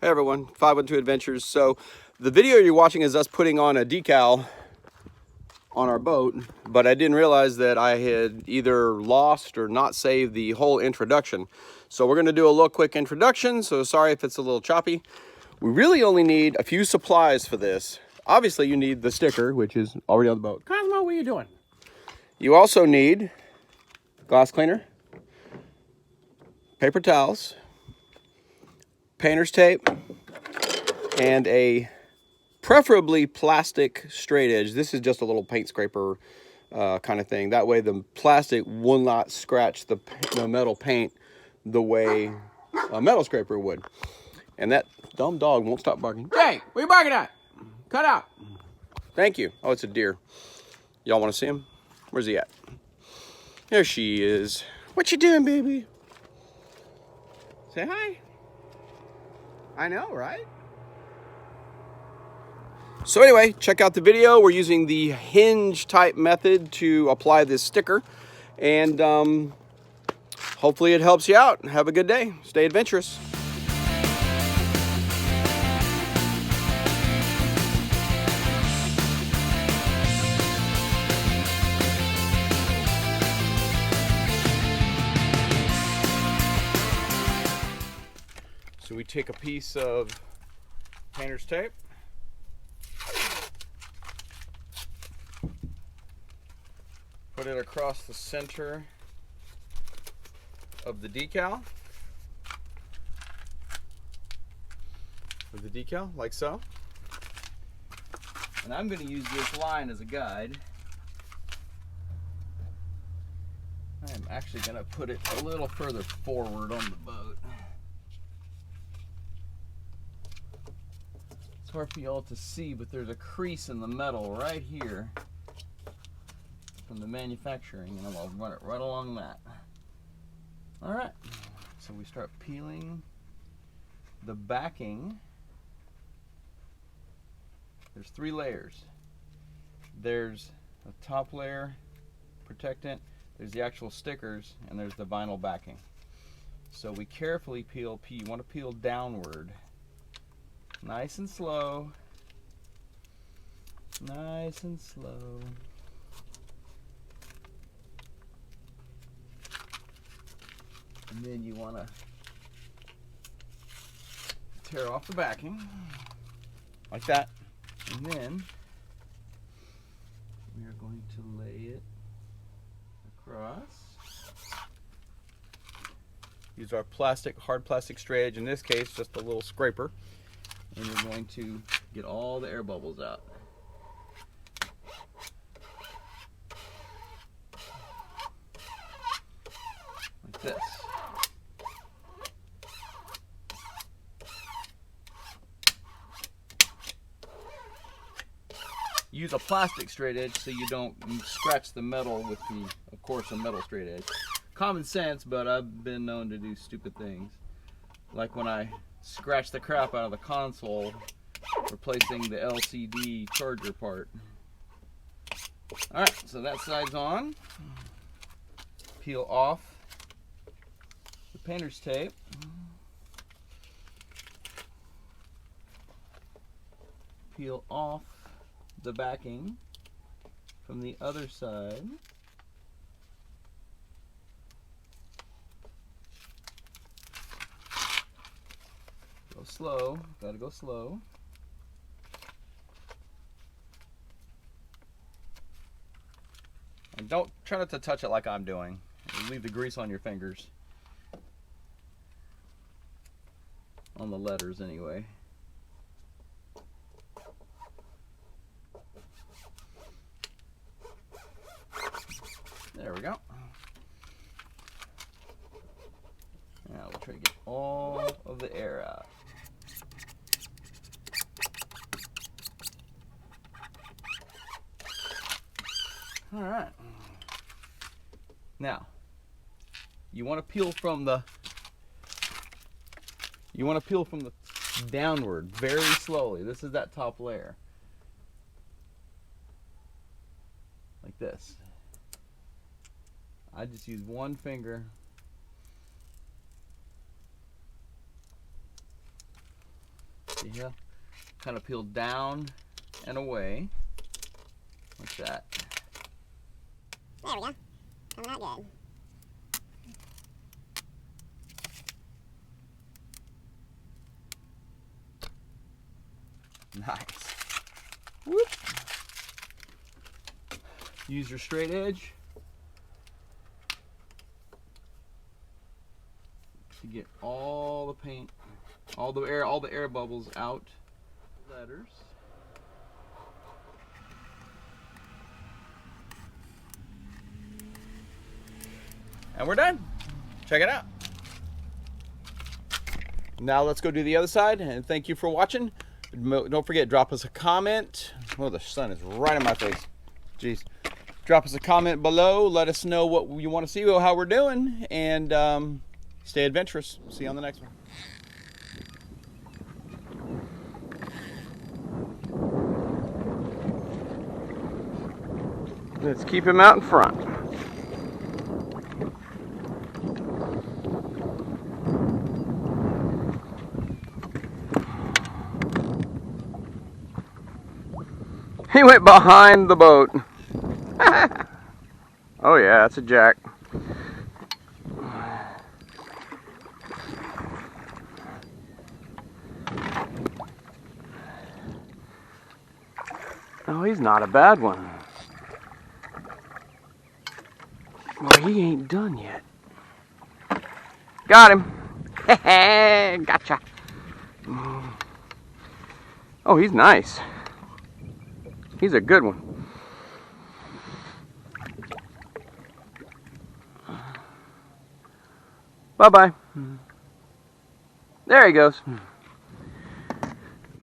Hey everyone, 512 Adventures. So the video you're watching is us putting on a decal on our boat, but I didn't realize that I had either lost or not saved the whole introduction. So we're going to do a little quick introduction, so sorry if it's a little choppy. We really only need a few supplies for this. Obviously you need the sticker, which is already on the boat. Cosmo, what are you doing? You also need glass cleaner, paper towels, painter's tape, and a preferably plastic straight edge. This is just a little paint scraper kind of thing. That way the plastic will not scratch the metal paint the way a metal scraper would. And that dumb dog won't stop barking. Hey, what are you barking at? Cut out. Thank you. Oh, it's a deer. Y'all want to see him? Where's he at? There she is. What you doing, baby? Say hi. I know, right? So anyway, check out the video. We're using the hinge type method to apply this sticker, and hopefully it helps you out. Have a good day. Stay adventurous. So we take a piece of painter's tape, put it across the center of the decal, like so. And I'm going to use this line as a guide. I'm actually going to put it a little further forward on the boat. It's hard for y'all to see, but there's a crease in the metal right here from the manufacturing, and I'll run it right along that. Alright, so we start peeling the backing. There's 3 layers. There's a top layer, protectant, there's the actual stickers, and there's the vinyl backing. So we carefully peel. You want to peel downward. Nice and slow. Nice and slow. And then you want to tear off the backing like that. And then we are going to lay it across. Use our hard plastic straight edge, in this case just a little scraper, and we're going to get all the air bubbles out. Like this. Use a plastic straight edge so you don't scratch the metal with of course, a metal straight edge. Common sense, but I've been known to do stupid things. Like when I scratched the crap out of the console replacing the LCD charger part. Alright, so that side's on. Peel off the painter's tape. Peel off the backing from the other side. Go slow, gotta go slow. And don't try not to touch it like I'm doing. Leave the grease on your fingers. On the letters anyway. There we go. Now we'll try to get all of the air out. All right. Now, you want to peel from the downward very slowly. This is that top layer. Like this. I just use one finger See how kind of peeled down and away. What's that? There we go. Coming out good. Nice. Whoop. Use your straight edge to get all the paint, all the air bubbles out. Letters. And we're done. Check it out. Now let's go do the other side, and thank you for watching. Don't forget, drop us a comment. Oh, the sun is right in my face. Jeez. Drop us a comment below. Let us know what you want to see, how we're doing, and stay adventurous. See you on the next one. Let's keep him out in front. He went behind the boat. Oh yeah, that's a jack. Oh, he's not a bad one. Well, he ain't done yet. Got him. Gotcha. Oh, he's nice. He's a good one. Bye-bye. There he goes.